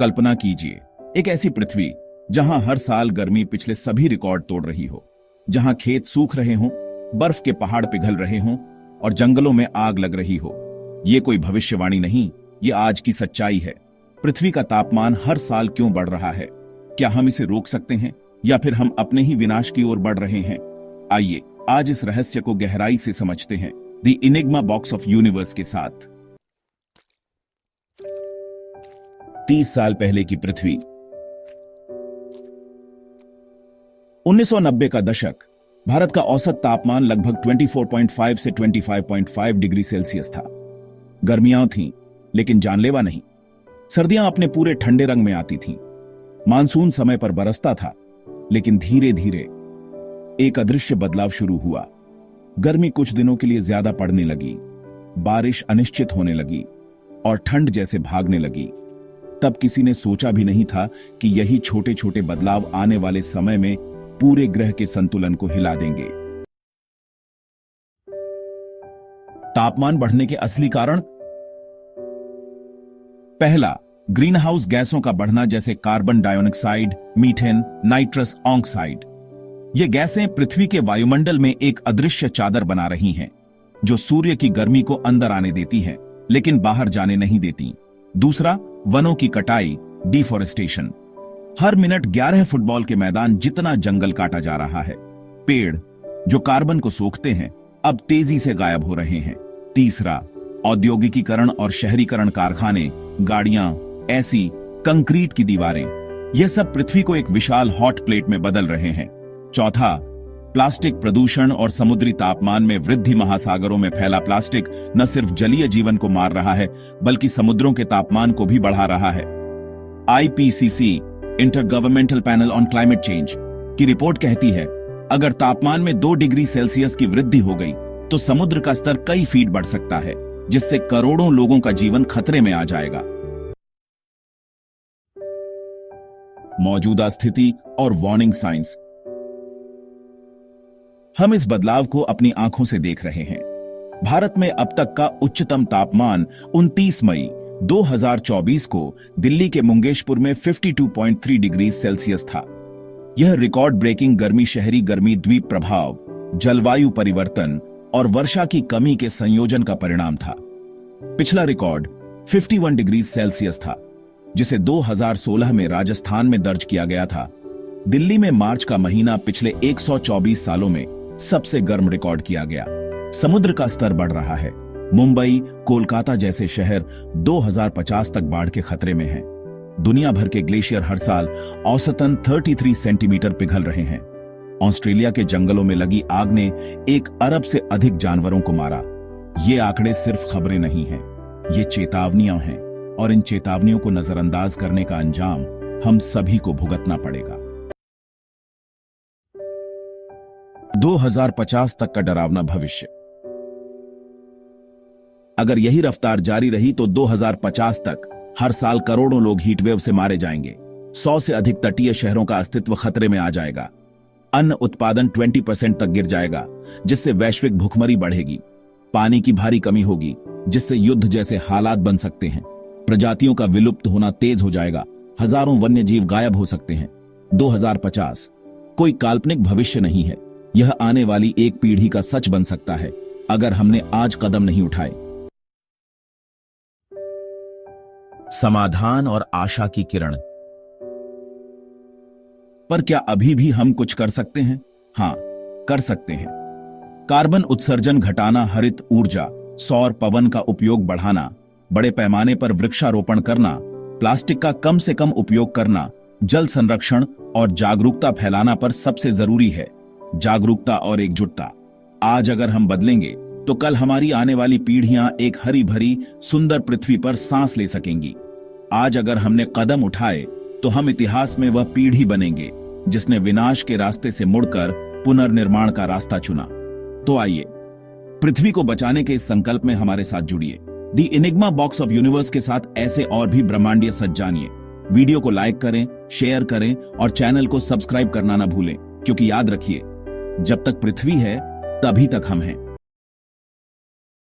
कल्पना कीजिए, एक ऐसी पृथ्वी जहां हर साल गर्मी पिछले सभी रिकॉर्ड तोड़ रही हो, जहां खेत सूख रहे हों, बर्फ के पहाड़ पिघल रहे हों और जंगलों में आग लग रही हो। ये कोई भविष्यवाणी नहीं, ये आज की सच्चाई है। पृथ्वी का तापमान हर साल क्यों बढ़ रहा है? क्या हम इसे रोक सकते हैं या फिर हम अपने ही विनाश की ओर बढ़ रहे हैं? आइए आज इस रहस्य को गहराई से समझते हैं, the Enigma box of universe के साथ। 30 साल पहले की पृथ्वी। 1990 का दशक। भारत का औसत तापमान लगभग 24.5 से 25.5 डिग्री सेल्सियस था। गर्मियां थीं, लेकिन जानलेवा नहीं। सर्दियां अपने पूरे ठंडे रंग में आती थीं। मानसून समय पर बरसता था, लेकिन धीरे धीरे एक अदृश्य बदलाव शुरू हुआ। गर्मी कुछ दिनों के लिए ज्यादा पड़ने लगी, बारिश अनिश्चित होने लगी और ठंड जैसे भागने लगी। तब किसी ने सोचा भी नहीं था कि यही छोटे छोटे बदलाव आने वाले समय में पूरे ग्रह के संतुलन को हिला देंगे। तापमान बढ़ने के असली कारण। पहला, ग्रीन हाउस गैसों का बढ़ना, जैसे carbon dioxide, methane, nitrous oxide. ये गैसें पृथ्वी के वायुमंडल में एक अदृश्य चादर बना रही हैं, जो सूर्य की गर्मी को अंदर आने देती हैं, लेकिन बाहर जाने नहीं देती। दूसरा, वनों की कटाई, डिफॉरेस्टेशन। हर मिनट 11 फुटबॉल के मैदान जितना जंगल काटा जा रहा है। पेड़ जो कार्बन को सोखते हैं, अब तेजी से गायब हो रहे हैं। तीसरा, औद्योगिकीकरण और शहरीकरण, कारखाने, गाड़ियां, एसी, कंक्रीट की दीवारें, यह सब पृथ्वी को एक विशाल हॉट प्लेट में बदल रहे हैं। चौथा, प्लास्टिक प्रदूषण और समुद्री तापमान में वृद्धि। महासागरों में फैला प्लास्टिक न सिर्फ जलीय जीवन को मार रहा है, बल्कि समुद्रों के तापमान को भी बढ़ा रहा है। IPCC, intergovernmental panel on climate change, की रिपोर्ट कहती है, अगर तापमान में 2 डिग्री सेल्सियस की वृद्धि हो गई तो समुद्र का स्तर कई फीट बढ़ सकता है, जिससे करोड़ों लोगों का जीवन खतरे में आ जाएगा। मौजूदा स्थिति और वार्निंग साइंस। हम इस बदलाव को अपनी आंखों से देख रहे हैं। भारत में अब तक का उच्चतम तापमान 29 मई 2024 को दिल्ली के मुंगेशपुर में 52.3 डिग्री सेल्सियस था। यह रिकॉर्ड ब्रेकिंग गर्मी शहरी गर्मी, द्वीप प्रभाव, जलवायु परिवर्तन और वर्षा की कमी के संयोजन का परिणाम था। पिछला रिकॉर्ड 51 डिग्री सेल्सियस था, जिसे 2016 में राजस्थान में दर्ज किया गया था। दिल्ली में मार्च का महीना पिछले 124 सालों में सबसे गर्म रिकॉर्ड किया गया। समुद्र का स्तर बढ़ रहा है। मुंबई, कोलकाता जैसे शहर 2050 तक बाढ़ के खतरे में हैं। दुनिया भर के ग्लेशियर हर साल औसतन 33 सेंटीमीटर पिघल रहे हैं। ऑस्ट्रेलिया के जंगलों में लगी आग ने 1 अरब से अधिक जानवरों को मारा। ये आंकड़े सिर्फ खबरें नहीं हैं, ये चेतावनियां हैं, और इन चेतावनियों को नजरअंदाज करने का अंजाम हम सभी को भुगतना पड़ेगा। 2050 तक का डरावना भविष्य। अगर यही रफ्तार जारी रही तो 2050 तक हर साल करोड़ों लोग हीटवेव से मारे जाएंगे। 100 से अधिक तटीय शहरों का अस्तित्व खतरे में आ जाएगा। अन्न उत्पादन 20% तक गिर जाएगा, जिससे वैश्विक भुखमरी बढ़ेगी। पानी की भारी कमी होगी, जिससे युद्ध जैसे हालात बन सकते हैं। प्रजातियों का विलुप्त होना तेज हो जाएगा। हजारों वन्य जीव गायब हो सकते हैं। 2050 कोई काल्पनिक भविष्य नहीं है, यह आने वाली एक पीढ़ी का सच बन सकता है, अगर हमने आज कदम नहीं उठाए। समाधान और आशा की किरण। पर क्या अभी भी हम कुछ कर सकते हैं? हां, कर सकते हैं। कार्बन उत्सर्जन घटाना, हरित ऊर्जा, सौर पवन का उपयोग बढ़ाना, बड़े पैमाने पर वृक्षारोपण करना, प्लास्टिक का कम से कम उपयोग करना, जल संरक्षण और जागरूकता फैलाना पर सबसे जरूरी है। जागरूकता और एकजुटता। आज अगर हम बदलेंगे तो कल हमारी आने वाली पीढ़ियां एक हरी भरी सुंदर पृथ्वी पर सांस ले सकेंगी। आज अगर हमने कदम उठाए तो हम इतिहास में वह पीढ़ी बनेंगे जिसने विनाश के रास्ते से मुड़कर पुनर्निर्माण का रास्ता चुना। तो आइए पृथ्वी को बचाने के इस संकल्प में हमारे साथ जुड़िए। The Enigma box of universe के साथ ऐसे और भी ब्रह्मांडीय सच जानिए। वीडियो को लाइक करें, शेयर करें और चैनल को सब्सक्राइब करना ना भूलें, क्योंकि याद रखिए, जब तक पृथ्वी है तभी तक हम हैं।